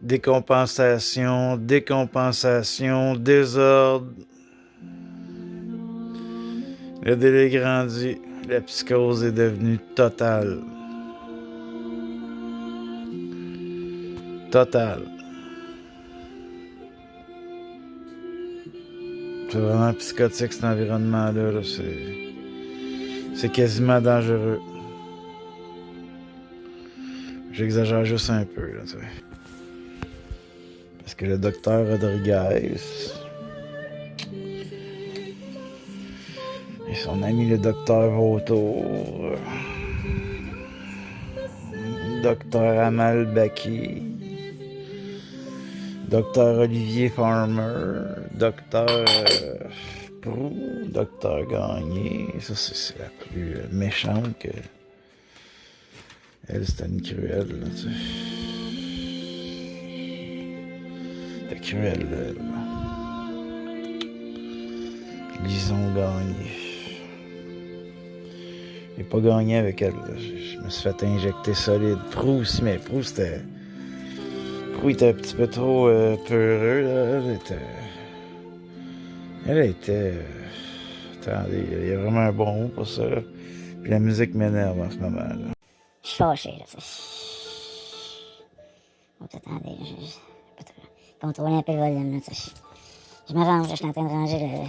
Décompensation, décompensation, désordre. Le délai grandit. La psychose est devenue totale. Totale. C'est vraiment psychotique cet environnement-là. Là. C'est quasiment dangereux. J'exagère juste un peu. Là, tu sais. Parce que le docteur Rodriguez et son ami le docteur Vautour, docteur Amal Baki, docteur Olivier Farmer, docteur Prou, docteur Gagné. Ça, c'est la plus méchante que... Elle, c'était une cruelle, là, tu sais. C'était cruelle, elle. Lison Gagné. J'ai pas gagné avec elle, là. Je me suis fait injecter solide. Prou aussi, mais Prou, c'était... Prou était un petit peu trop peureux, là. Elle était... Attendez, il y a vraiment un bon mot pour ça, là. Puis la musique m'énerve en ce moment, là. Je suis fâché, là, tu sais. Oh, attendez, je peux contrôler un peu le volume, là, tu sais. Je me range, là, je suis en train de ranger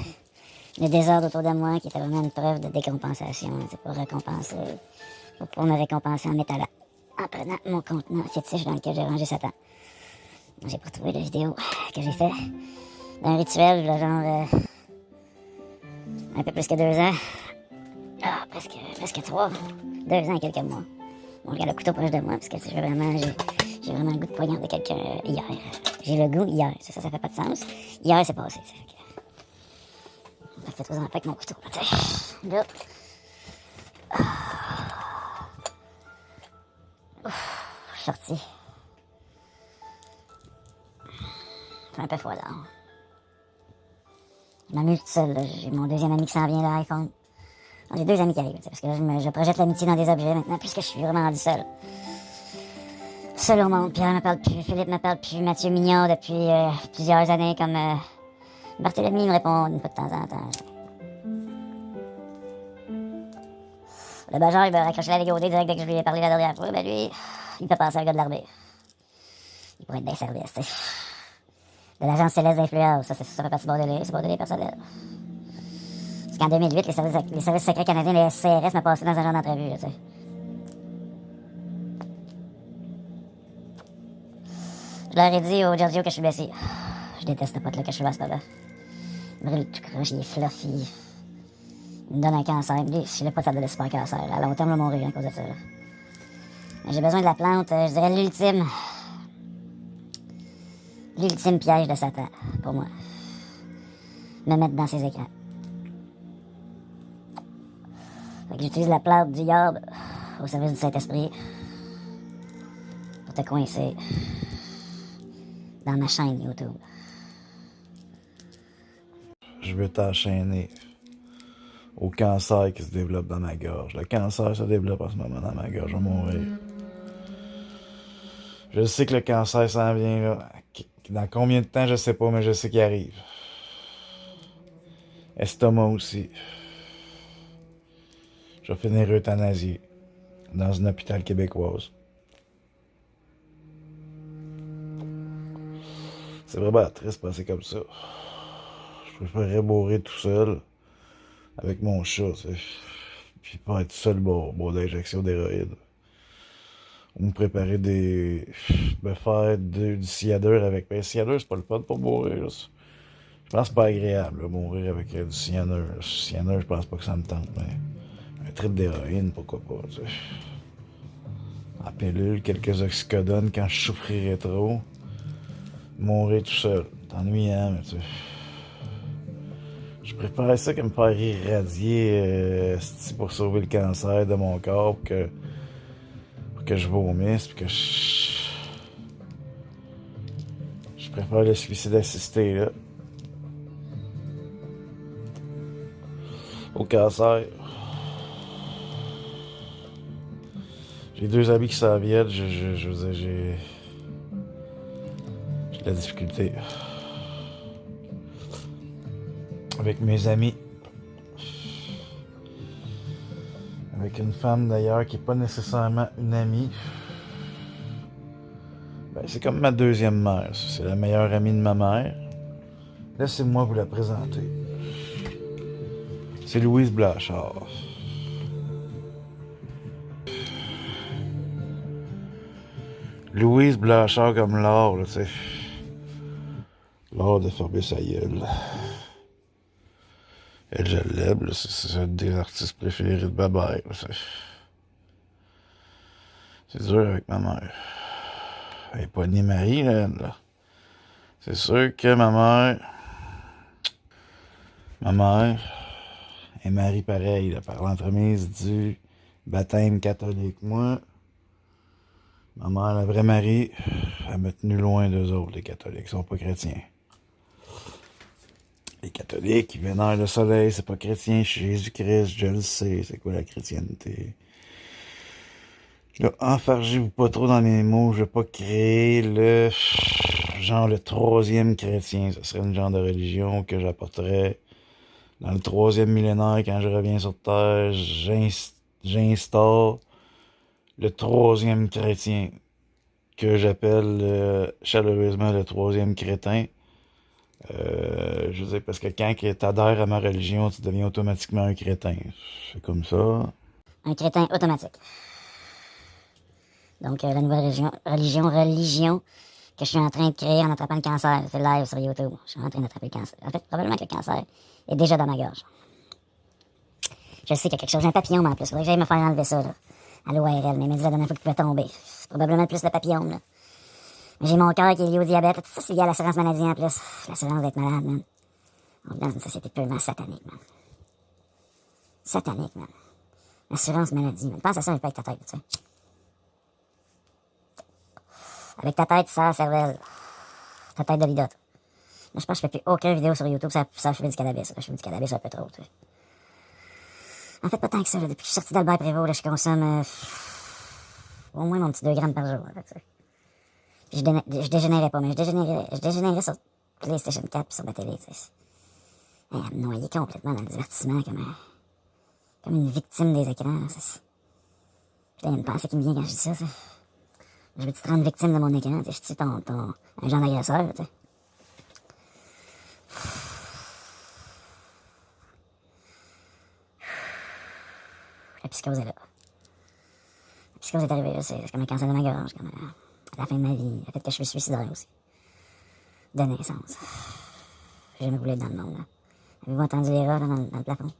le désordre autour de moi, qui était vraiment une preuve de décompensation, là, pour récompenser, pour me récompenser en prenant mon contenant fétiche dans lequel j'ai rangé Satan. J'ai retrouvé la vidéo que j'ai fait d'un rituel, là, genre, un peu plus que 2 ans. Ah, presque 3. 2 ans et quelques mois. Bon, j'ai le couteau proche de moi, parce que j'ai vraiment le goût de poignarder quelqu'un hier. J'ai le goût hier, ça fait pas de sens. Hier, c'est passé, tu sais. Faites-vous en paix avec mon couteau, là, tu sais. Là. Je suis sorti. C'est un peu froid, là. Je m'amuse toute seule, là. J'ai mon deuxième ami qui s'en vient de l'iPhone. J'ai 2 amis qui arrivent, parce que là, je projette l'amitié dans des objets maintenant, puisque je suis vraiment rendu seul. Seul au monde. Pierre me parle plus, Philippe me parle plus, Mathieu Mignot depuis plusieurs années, comme Barthélemy me répond une fois de temps en temps. Le Bajor, il va raccrocher la légodée direct dès que je lui ai parlé la dernière fois. Ben lui, il peut passer à un gars de l'armée. Il pourrait être d'un service, tu sais. De l'agence céleste d'influence, ça fait partie de mon délai personnel. Parce qu'en 2008, les services secrets canadiens, les SCRS, m'ont passé dans un genre d'entrevue, là, tu sais. Je leur ai dit au Giorgio que je suis blessé. Je déteste le pote là que je suis là à ce moment-là. Il brûle tout croche, il est fluffy. Il me donne un cancer. Lui, je sais pas, ça donne super cancer. À long terme, je vais mourir à cause de ça. Là. Mais j'ai besoin de la plante, je dirais l'ultime. L'ultime piège de Satan, pour moi. Me mettre dans ses écrans. Fait que j'utilise la plante du Yard au service du Saint-Esprit pour te coincer dans ma chaîne YouTube. Je veux t'enchaîner au cancer qui se développe dans ma gorge. Le cancer se développe en ce moment dans ma gorge. Je vais mourir. Je sais que le cancer s'en vient, là. Dans combien de temps, je sais pas, mais je sais qu'il arrive. Estomac aussi. Je vais finir euthanasié dans une hôpital québécoise. C'est vraiment triste de passer comme ça. Je préférerais mourir tout seul avec mon chat, tu sais. Puis pas être seul bon d'injection d'héroïne. Ou me préparer me faire du cyanure avec. Ben, le cyanure, c'est pas le fun pour mourir. Là. Je pense que c'est pas agréable, là, mourir avec du cyanure. Le cyanure, je pense pas que ça me tente, mais un trip d'héroïne, pourquoi pas, tu sais. En pilule, quelques oxycodones quand je souffrirais trop. Mourir tout seul. C'est ennuyant, mais tu sais. Je préfère ça que me faire irradier pour sauver le cancer de mon corps pour que je vomisse puis que je préfère le suicide assisté là au cancer. J'ai 2 amis qui s'en viennent, je veux dire, de la difficulté avec mes amis. Avec une femme d'ailleurs qui n'est pas nécessairement une amie. Ben, c'est comme ma deuxième mère. C'est la meilleure amie de ma mère. Laissez-moi vous la présenter. C'est Louise Blanchard. Louise Blanchard comme l'art, tu sais. L'art de fermer sa gueule. Elle, je l'aime, c'est un des artistes préférés de ma mère. C'est dur avec ma mère. Elle n'est pas née Marie, là, elle, là. C'est sûr que ma mère est Marie pareil, là, par l'entremise du baptême catholique. Moi, ma mère, la vraie Marie, elle m'a tenu loin d'eux autres, les catholiques, ils sont pas chrétiens. Les catholiques, ils vénèrent le soleil, c'est pas chrétien, Jésus-Christ, je le sais, c'est quoi la chrétienté. Là, enfargez-vous pas trop dans mes mots, je vais pas créer le troisième chrétien, ce serait une genre de religion que j'apporterais dans le troisième millénaire quand je reviens sur Terre, j'instaure le troisième chrétien que j'appelle chaleureusement le troisième crétin. Je veux dire, parce que quand tu adhères à ma religion, tu deviens automatiquement un crétin. C'est comme ça. Un crétin automatique. Donc, la nouvelle religion que je suis en train de créer en attrapant le cancer. C'est live sur YouTube. Je suis en train d'attraper le cancer. En fait, probablement que le cancer est déjà dans ma gorge. Je sais qu'il y a quelque chose. J'ai un papillon, mais en plus. Il faudrait que j'aille me faire enlever ça, là. À l'ORL. Mais il m'a dit la dernière fois qu'il pouvait tomber. C'est probablement plus le papillon, là. Mais j'ai mon cœur qui est lié au diabète. Tout ça, c'est lié à l'assurance maladie en plus. L'assurance d'être malade, man. On vit dans une société purement satanique, man. Satanique, man. L'assurance maladie, man. Pense à ça avec ta tête, tu sais. Avec ta tête, ça, cervelle. Ta tête de lidote. Là, je pense que je fais plus aucune vidéo sur YouTube, ça je fais du cannabis. Là, je fais du cannabis un peu trop, tu sais. En fait, pas tant que ça, là. Depuis que je suis sorti d'Albert Prévost, là, je consomme au moins mon petit 2 grammes par jour, en fait, tu sais. Je dégénérais pas, mais je dégénérais sur PlayStation 4 et sur ma télé, tu sais. Elle me noyait complètement dans le divertissement comme une victime des écrans, tu sais. Puis là, il y a une pensée qui me vient quand je dis ça, tu sais. Je veux-tu te rendre victime de mon écran, tu sais. Je suis un genre d'agresseur, tu sais. La psychose est là. La psychose est arrivée, là, c'est comme un cancer de ma gorge, comme à la fin de ma vie, le fait que je suis suicidaire aussi. De naissance. J'ai jamais voulu être dans le monde, là. Avez-vous entendu les rats, là, dans le plafond?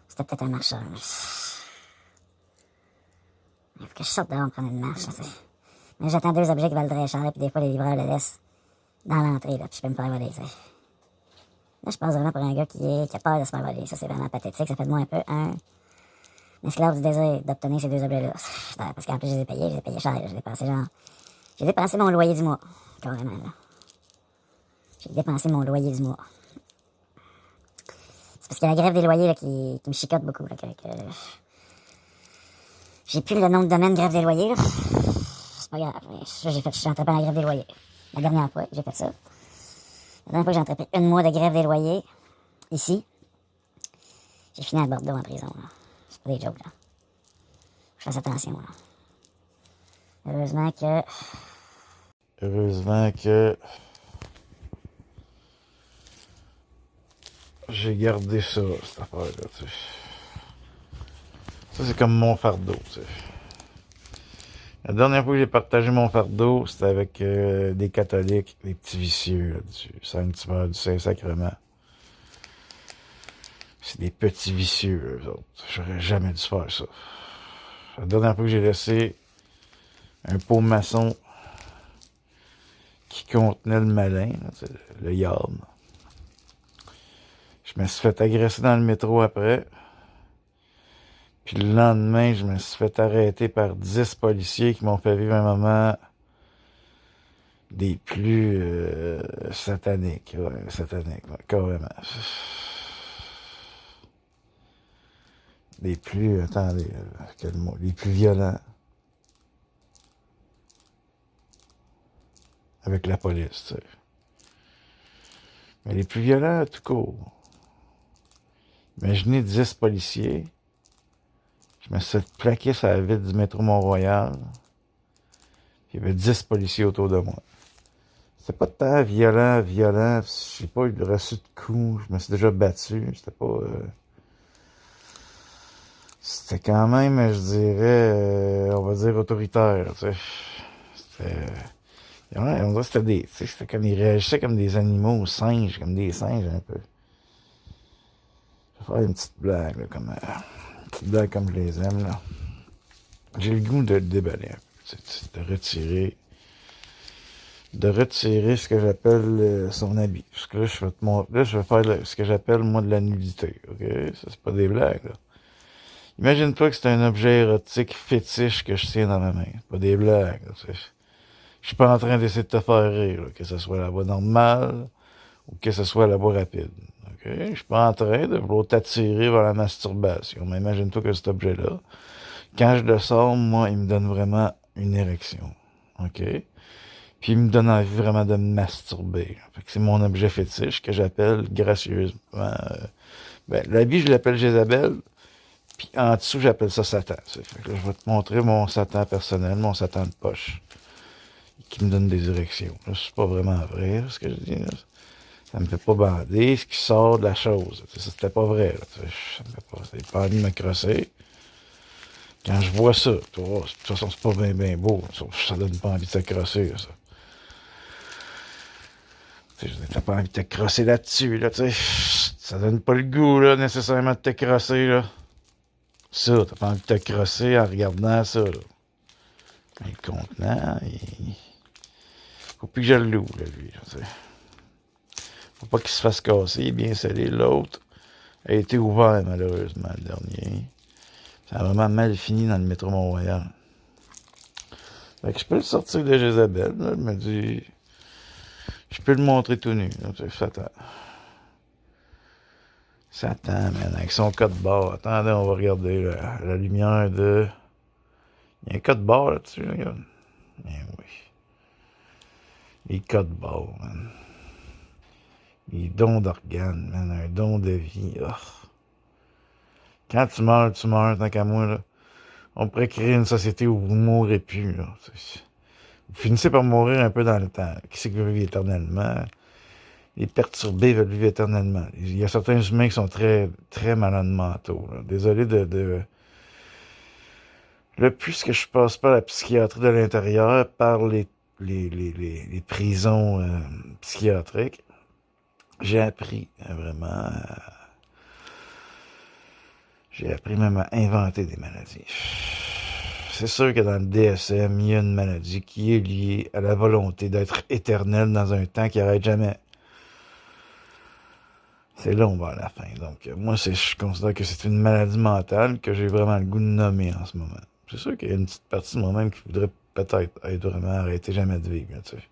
C'était peut-être un marcheur, mais... Il faut que je sorte dehors prendre une marche, tu sais. Mais j'attends 2 objets qui valent très cher, puis des fois, les livreurs le laissent dans l'entrée, là, puis je peux me faire voler, tu sais. Là, je passe vraiment pour un gars qui a peur de se faire voler. Ça, c'est vraiment pathétique. Ça fait de moi un peu un esclave du désir d'obtenir ces 2 objets-là. Parce qu'en plus, je les ai payés cher. J'ai dépensé mon loyer du mois. Carrément, là. J'ai dépensé mon loyer du mois. C'est parce qu'il y a la grève des loyers, là, qui me chicote beaucoup, là, que... J'ai plus le nom de domaine grève des loyers, là. C'est pas grave. Je suis entré dans la grève des loyers. La dernière fois que j'ai fait ça. La dernière fois que j'ai entrepris 1 mois de grève des loyers, ici, j'ai fini à Bordeaux en prison, là. C'est pas des jokes, là. Je fasse attention, là. Heureusement que j'ai gardé ça, cette affaire-là, tu sais. Ça, c'est comme mon fardeau, tu sais. La dernière fois que j'ai partagé mon fardeau, c'était avec des catholiques, des petits vicieux, là, du Sanctuaire du Saint-Sacrement. C'est des petits vicieux, eux autres. J'aurais jamais dû faire ça. La dernière fois que j'ai laissé un pot maçon qui contenait le malin, là, le yard. Je me suis fait agresser dans le métro après. Puis le lendemain, je me suis fait arrêter par 10 policiers qui m'ont fait vivre un moment des plus sataniques. Ouais, sataniques, ouais, carrément. Des plus, attendez, quel mot, les plus violents. avec la police, tu sais. Mais les plus violents, tout court. Imaginez 10 policiers. Je me suis plaqué sur la vitre du métro Mont-Royal. Il y avait 10 policiers autour de moi. C'était pas tant violent. Je sais pas, eu reçu de coups. Je me suis déjà battu. C'était pas... C'était quand même, je dirais, on va dire autoritaire, tu sais. C'était... On dirait que c'était des... Tu sais, c'était comme ils réagissaient comme des animaux, singes, comme des singes, un peu. Je vais faire une petite blague, là, comme... une petite blague comme je les aime, là. J'ai le goût de le déballer un peu, de retirer ce que j'appelle son habit. Parce que là, je vais faire ce que j'appelle, moi, de la nudité, ok? Ça, c'est pas des blagues, là. Imagine-toi que c'est un objet érotique fétiche que je tiens dans ma main. Pas des blagues. Je suis pas en train d'essayer de te faire rire, là, que ce soit la voie normale ou que ce soit la voie rapide. Okay? Je suis pas en train de vouloir t'attirer vers la masturbation. Mais imagine-toi que cet objet-là, quand je le sors, moi, il me donne vraiment une érection. OK? Puis il me donne envie vraiment de me masturber. Fait que c'est mon objet fétiche que j'appelle gracieusement... l'habit, je l'appelle Jézabel. Puis en dessous, j'appelle ça Satan. Fait que là, je vais te montrer mon Satan personnel, mon Satan de poche, qui me donne des érections. Là, c'est pas vraiment vrai, là, ce que je dis. Là. Ça me fait pas bander ce qui sort de la chose. Ça, c'était pas vrai. Là, ça me fait pas. C'est pas envie de me crosser. Quand je vois ça, tu vois, de toute façon, c'est pas bien beau. Ça donne pas envie de se crosser, ça. T'as pas envie de te crosser là-dessus, là, tu sais. Ça donne pas le goût, là, nécessairement de te crosser, là. Ça, t'as pas envie de te crosser en regardant ça, là. Le contenant, faut plus que je le loue, là, lui, là, tu sais. Faut pas qu'il se fasse casser, il est bien scellé. L'autre a été ouvert, malheureusement, le dernier. Ça a vraiment mal fini dans le métro Mont-Royal. Fait que je peux le sortir de Jézabel, là, elle me dit... Je peux le montrer tout nu, là, tu sais, Satan. Satan, man, avec son code barre. Attendez, on va regarder la lumière de... Il y a un code barre là-dessus, là, regarde. Eh oui. Les codes barres, man. Les dons d'organes, man. Un don de vie. Oh. Quand tu meurs, tant qu'à moi, là. On pourrait créer une société où vous ne mourrez plus, là. Vous finissez par mourir un peu dans le temps. Qui c'est qui veut vivre éternellement? Les perturbés veulent vivre éternellement. Il y a certains humains qui sont très, très malades mentaux, là. Désolé de... Là, puisque je passe pas la psychiatrie de l'intérieur par les prisons psychiatriques, j'ai appris vraiment... j'ai appris même à inventer des maladies. C'est sûr que dans le DSM, il y a une maladie qui est liée à la volonté d'être éternel dans un temps qui n'arrête jamais. C'est là on va à la fin. Donc, moi, je considère que c'est une maladie mentale que j'ai vraiment le goût de nommer en ce moment. C'est sûr qu'il y a une petite partie de moi-même qui voudrait peut-être être vraiment arrêter jamais de vivre. Tu sais.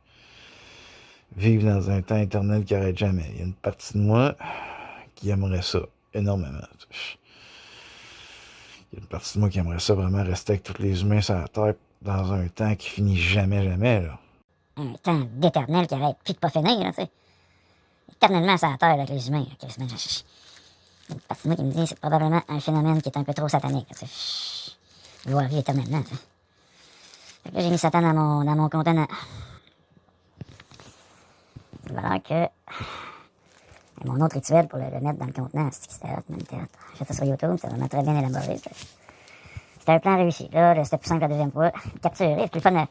Vivre dans un temps éternel qui n'arrête jamais. Il y a une partie de moi qui aimerait ça énormément. Tu sais. Il y a une partie de moi qui aimerait ça vraiment rester avec tous les humains sur la Terre dans un temps qui finit jamais, là. Un temps d'éternel qui arrête plus de pas finir, là, tu sais. Éternellement sur la Terre avec les humains. Il y a une partie de moi qui me dit que c'est probablement un phénomène qui est un peu trop satanique. Tu sais. Vouloir vivre éternellement. Tu sais. Fait que là, j'ai mis Satan dans mon contenant. Voilà que... Mon autre rituel pour le mettre dans le contenant, c'était hot, man, c'était hot. J'ai fait ça sur YouTube, c'était vraiment très bien élaboré. C'était un plan réussi. Là, c'était plus simple la deuxième fois. Capturer, c'est plus fun.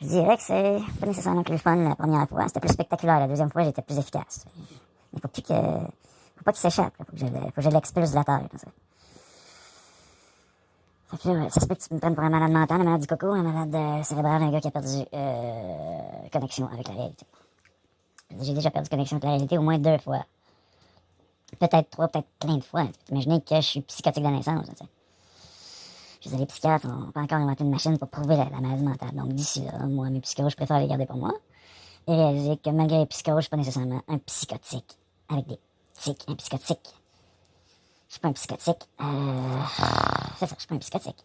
Je dirais que c'est pas nécessairement plus fun la première fois. C'était plus spectaculaire. La deuxième fois, j'étais plus efficace. Il faut pas qu'il s'échappe. Faut que je l'expulse de la terre. Là, fait que là, ça se peut que tu me prennes pour un malade mental, un malade du coco, un malade cérébral, un gars qui a perdu connexion avec la réalité. J'ai déjà perdu connexion avec la réalité au moins 2 fois. Peut-être 3, peut-être plein de fois. Imaginez que je suis psychotique de naissance. Tu sais. Je veux dire, les psychiatres n'ont pas encore inventé une machine pour prouver la maladie mentale. Donc d'ici là, moi, mes psychoses, je préfère les garder pour moi. Et réaliser que malgré les psychoses, je suis pas nécessairement un psychotique. Avec des tics, un psychotique. Je suis pas un psychotique. C'est ça, je suis pas un psychotique.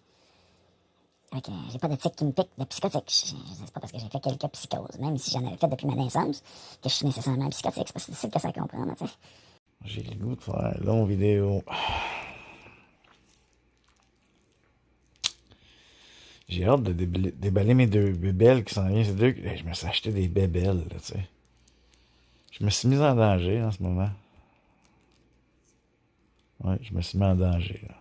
J'ai pas de tic qui me pique de psychotique. C'est pas parce que j'ai fait quelques psychoses, même si j'en avais fait depuis ma naissance, que je suis nécessairement psychotique. C'est pas si difficile que ça à comprendre, tu sais. J'ai le goût de faire une longue vidéo. J'ai hâte de déballer mes deux bébelles qui s'en viennent. C'est deux. Je me suis acheté des bébelles, là, tu sais. Je me suis mis en danger en ce moment. Ouais, je me suis mis en danger, là.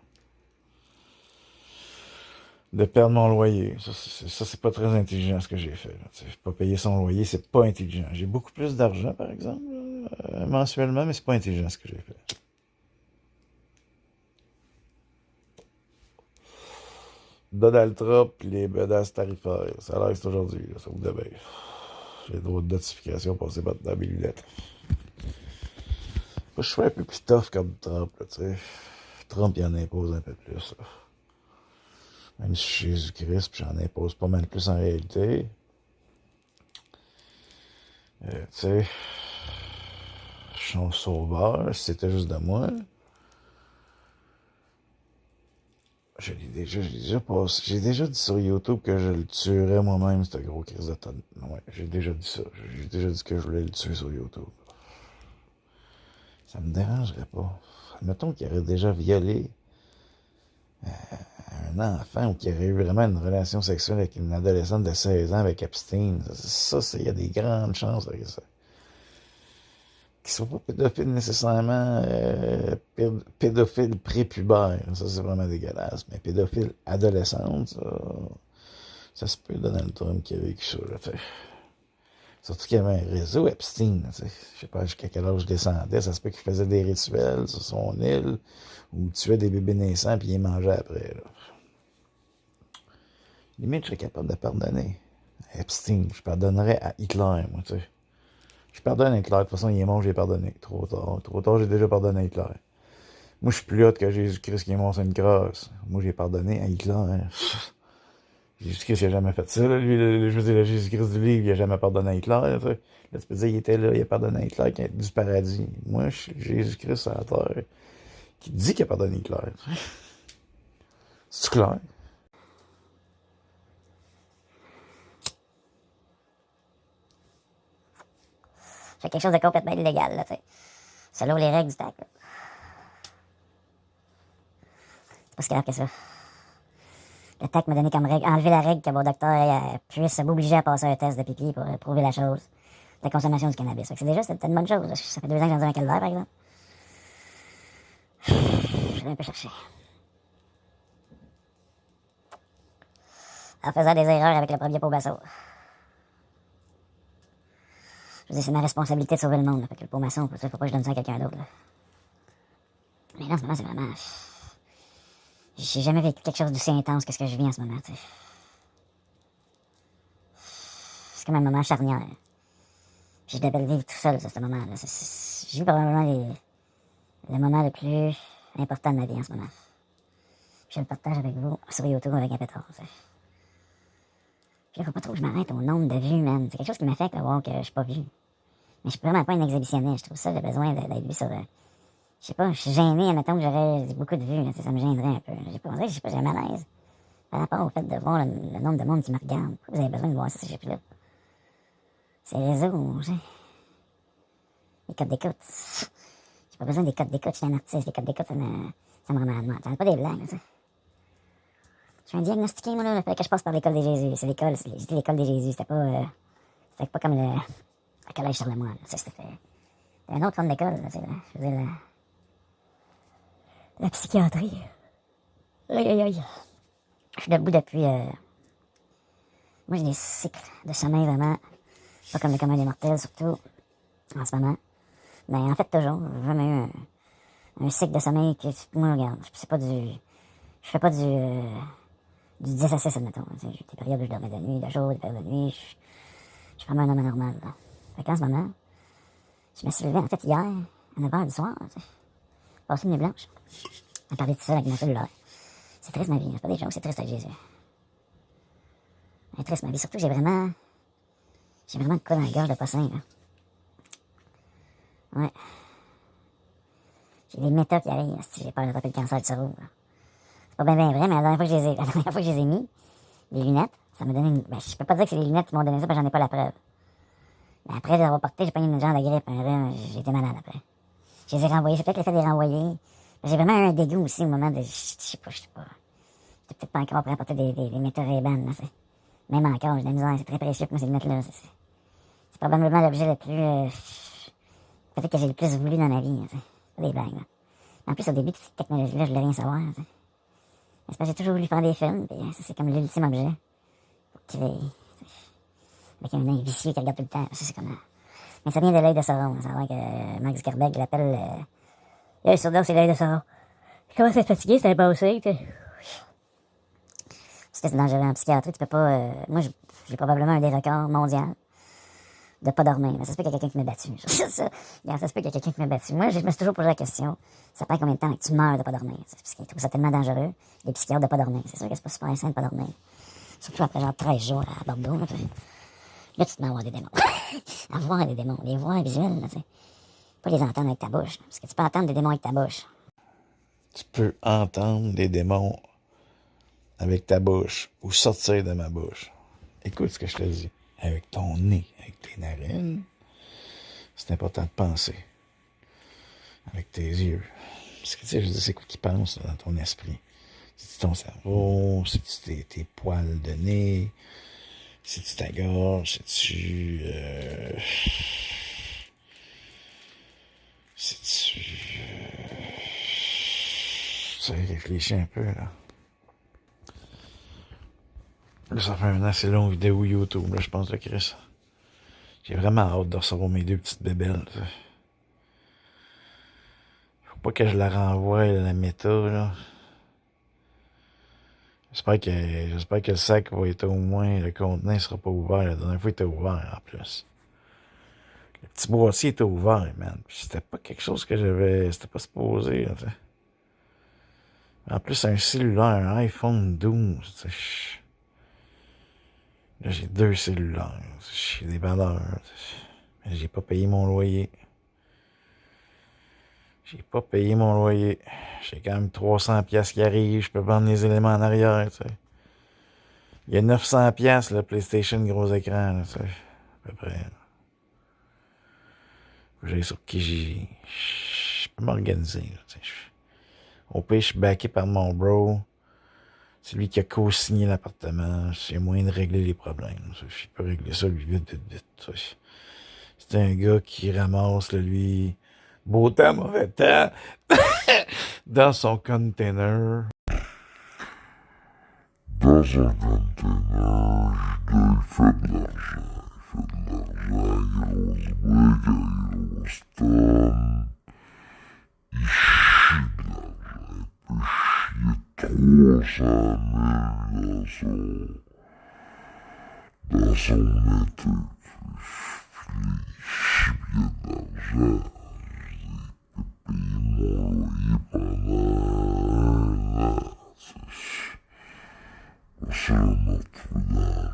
De perdre mon loyer. Ça, c'est pas très intelligent ce que j'ai fait. Là. Pas payer son loyer, c'est pas intelligent. J'ai beaucoup plus d'argent, par exemple, mensuellement, mais c'est pas intelligent ce que j'ai fait. Donald Trump pis les menaces tarifaires. Ça a l'air que c'est aujourd'hui, là, ça vous devait. J'ai le droit de notification passer dans mes lunettes. Moi, je suis un peu plus tough comme Trump, là, tu sais. Trump, il en impose un peu plus, là. Même si je suis Jésus-Christ, puis j'en impose pas mal plus en réalité. Tu sais, je suis un sauveur, si c'était juste de moi. J'ai déjà passé. J'ai déjà dit sur YouTube que je le tuerais moi-même, ce gros crise de tonne. Ouais, j'ai déjà dit ça. J'ai déjà dit que je voulais le tuer sur YouTube. Ça me dérangerait pas. Admettons qu'il aurait déjà violé un enfant ou qu'il aurait eu vraiment une relation sexuelle avec une adolescente de 16 ans avec Epstein. Il y a des grandes chances avec ça. Qu'ils soient pas pédophiles nécessairement, pédophiles prépubères, ça c'est vraiment dégueulasse, mais pédophiles adolescentes, ça se peut Donald Trump qui a vécu ça, là, t'sais. Surtout qu'il y avait un réseau Epstein, t'sais. Je sais pas jusqu'à quel âge je descendais, ça se peut qu'il faisait des rituels sur son île, ou tuait des bébés naissants puis il les mangeait après, là. Limite, je serais capable de pardonner à Epstein, je pardonnerais à Hitler, moi, tu sais. Je pardonne à Hitler. De toute façon, il est mort, j'ai pardonné. Trop tard. Trop tard, j'ai déjà pardonné à Hitler. Moi, je suis plus hot que Jésus-Christ qui est mort sur une crosse. Moi, j'ai pardonné à Hitler. Hein. Jésus-Christ, il a jamais fait ça. Là. Lui, je veux dire, le Jésus-Christ du livre, il a jamais pardonné à Hitler. Là, tu peux dire, il était là, il a pardonné à Hitler qui est du paradis. Moi, je suis Jésus-Christ à la terre qui dit qu'il a pardonné à Hitler. C'est clair? C'est quelque chose de complètement illégal, là, tu sais. Selon les règles du TAC, là. C'est pas si grave que ça. Le TAC m'a donné comme règle, enlever la règle que mon docteur puisse m'obliger à passer un test de pipi pour prouver la chose. La consommation du cannabis. C'est déjà, c'était une bonne chose. Ça fait 2 ans que j'en dis un calvaire, par exemple. Je l'ai un peu cherché. En faisant des erreurs avec le premier pot basso. Je veux dire, c'est ma responsabilité de sauver le monde. Là. Fait que le pot maçon, faut pas que je donne ça à quelqu'un d'autre. Là. Mais là, en ce moment, c'est vraiment... J'ai jamais vécu quelque chose d'aussi intense que ce que je vis en ce moment, tu sais. C'est comme un moment charnière. Puis je devais le vivre tout seul, ça, ce moment-là. J'ai eu probablement le moment le plus important de ma vie en ce moment. Puis je le partage avec vous sur YouTube avec un pétard, tu sais. Puis là, faut pas trop que je m'arrête au nombre de vues, man. C'est quelque chose qui m'affecte à voir que je suis pas vu. Mais je suis vraiment pas une exhibitionniste. Je trouve ça, j'ai besoin d'être vu sur... je sais pas, je suis gêné, admettons que j'aurais beaucoup de vues, là, ça me gênerait un peu. J'ai un malaise par rapport au fait de voir le nombre de monde qui me regarde. Pourquoi vous avez besoin de voir ça, ces chiffres-là? C'est les réseaux, tu sais. Les codes d'écoute. J'ai pas besoin des codes d'écoute, je suis un artiste. Les codes d'écoute, ça me rend malade. J'en ai pas des blagues, tu sais. Je suis un diagnostiqué, moi, là. Il fallait que je passe par l'école des Jésus. C'est l'école, c'était l'école des Jésus. C'était pas comme le collège Charlemagne. C'était une autre forme d'école, là, tu sais. Je veux dire, la psychiatrie. Aïe, aïe, aïe. Je suis debout depuis... Moi, j'ai des cycles de sommeil vraiment... Pas comme le commun des mortels, surtout en ce moment. Mais en fait, toujours. J'ai jamais eu un cycle de sommeil que... Moi, regarde, c'est pas du... Je fais pas du 10 à 6, admettons. J'ai des périodes où je dormais de nuit, de jour, des périodes de nuit. Je suis vraiment un homme anormal, là. Fait qu'en ce moment, je me suis levé, en fait, hier, à 9h du soir, tu sais. Passé une nuit blanche. À parler de ça avec mon cellulaire. C'est triste ma vie, c'est pas des gens, c'est triste avec Jésus. C'est triste ma vie, surtout que j'ai vraiment de quoi dans la gorge de pas sain, là. Ouais. J'ai des méthodes qui arrivent, si j'ai peur d'attraper le cancer du cerveau, là. C'est pas bien vrai, mais la dernière fois que je les ai mis, les lunettes. Ça m'a donné une... Ben, je peux pas dire que c'est les lunettes qui m'ont donné ça, parce que j'en ai pas la preuve. Mais après les avoir portées, j'ai pas eu une genre de grippe. Là, j'ai été malade après. Je les ai renvoyés. C'est peut-être l'effet de les renvoyer. J'ai vraiment eu un dégoût aussi au moment de... Je sais pas. J'étais peut-être pas encore prêt à porter des métaux Ray-Ban, là, c'est... Même encore, j'ai de la misère. C'est très précieux pour moi, ces lunettes-là. C'est probablement l'objet le plus... peut-être que j'ai le plus voulu dans ma vie, c'est pas des blagues, là. En plus, au début de cette technologie-là, je voulais rien savoir, t'sais. C'est parce que j'ai toujours voulu faire des films, puis ça, c'est comme l'ultime objet. Faut que avec un œil vicieux qui regarde tout le temps. Ça, c'est comme... Mais ça vient de l'œil de Sauron. Ça a l'air que Mark Zuckerberg l'appelle... L'œil sur c'est l'œil de Sauron. Je commence à être fatigué, c'est impossible, tu sais. Parce que c'est dangereux en psychiatrie, tu peux pas... moi, j'ai probablement un des records mondiaux de pas dormir. Mais ça se peut qu'il y a quelqu'un qui m'a battu. ça se peut qu'il y a quelqu'un qui m'a battu. Moi, je me suis toujours posé la question, ça prend combien de temps que tu meurs de pas dormir? Parce qu'ils trouvent ça tellement dangereux, les psychiatres, de pas dormir. C'est sûr que c'est pas super sain de pas dormir. Surtout après genre 13 jours à Bordeaux. Là, tu te mets à voir des démons. À voir des démons, les voir visuels, tu sais. Pas les entendre avec ta bouche. Parce que tu peux entendre des démons avec ta bouche. Tu peux entendre des démons avec ta bouche ou sortir de ma bouche. Écoute ce que je te dis. Avec ton nez, avec tes narines, c'est important de penser. Avec tes yeux. Parce que tu sais, je dis, c'est quoi qui pense dans ton esprit? C'est-tu ton cerveau? C'est-tu tes poils de nez? C'est-tu ta gorge? C'est-tu... C'est-tu... Tu sais, réfléchis un peu, là. Là, ça fait une assez longue vidéo YouTube, là, je pense, de Chris. J'ai vraiment hâte de recevoir mes deux petites bébelles, tu sais. Faut pas que je la renvoie, la méta, là. J'espère que le sac va être au moins, le contenant sera pas ouvert. La dernière fois, il était ouvert, en plus. Le petit boîtier était ouvert, man. Puis c'était pas quelque chose que j'avais... C'était pas supposé, là, tu sais. En plus, un cellulaire, un iPhone 12, tu sais. Là, j'ai 2 cellulaires. J'ai des valeurs. Mais j'ai pas payé mon loyer. J'ai quand même 300 pièces qui arrivent. Je peux vendre les éléments en arrière, tu sais. Il y a 900 pièces le PlayStation gros écran, là, tu sais. À peu près. Là. Faut que j'aille sur Kijiji. Je peux m'organiser, là, tu sais. Au pire, je suis backé par mon bro. C'est lui qui a co-signé l'appartement. C'est moyen de régler les problèmes. Je peux régler ça, lui, vite. C'est un gars qui ramasse, là, lui, beau temps, mauvais temps, dans son container. Dans un container, il fait de l'argent. Il fait de l'argent, il rose tonne. Il chie de l'argent. Il peut chier 300 000 dans son été. Il chie bien d'argent. Il peut payer mon loyer pendant 1 an. Pour ça, on a trouvé dans la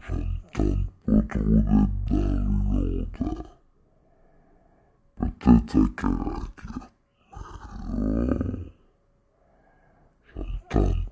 rue. Ça me tente pas trop d'être dans la rue longtemps. Peut-être à Caracat. Mais là, ça me tente